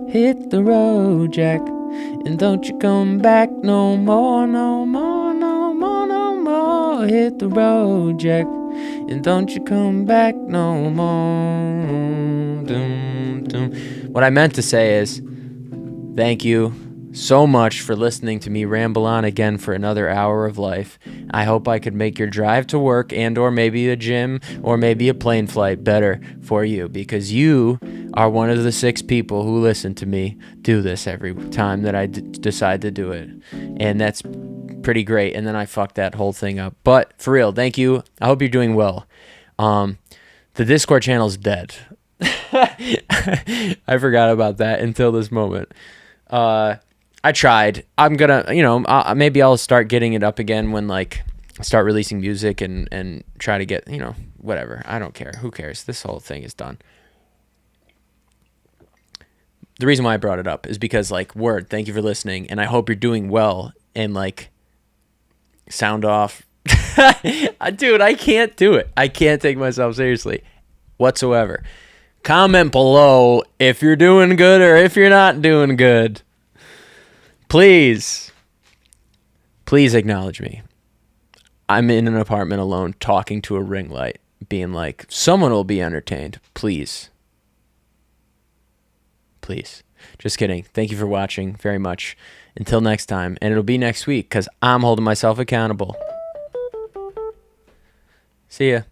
Hit the road, Jack, and don't you come back no more, no more, no more, no more. Hit the road, Jack, and don't you come back no more. Doom, doom. What I meant to say is, thank you so much for listening to me ramble on again for another hour of life. I hope I could make your drive to work and or maybe a gym or maybe a plane flight better for you, because you are one of the 6 people who listen to me do this every time that I decide to do it. And that's pretty great. And then I fucked that whole thing up. But for real, thank you. I hope you're doing well. The Discord channel's dead. I forgot about that until this moment. I tried. I'm gonna, maybe I'll start getting it up again when like start releasing music and try to get, whatever. I don't care. Who cares? This whole thing is done. The reason why I brought it up is because like, thank you for listening, and I hope you're doing well, and like sound off. Dude, I can't do it. I can't take myself seriously whatsoever. Comment below if you're doing good or if you're not doing good. Please acknowledge me. I'm in an apartment alone talking to a ring light, being like, someone will be entertained. Please. Just kidding. Thank you for watching very much. Until next time. And it'll be next week because I'm holding myself accountable. See ya.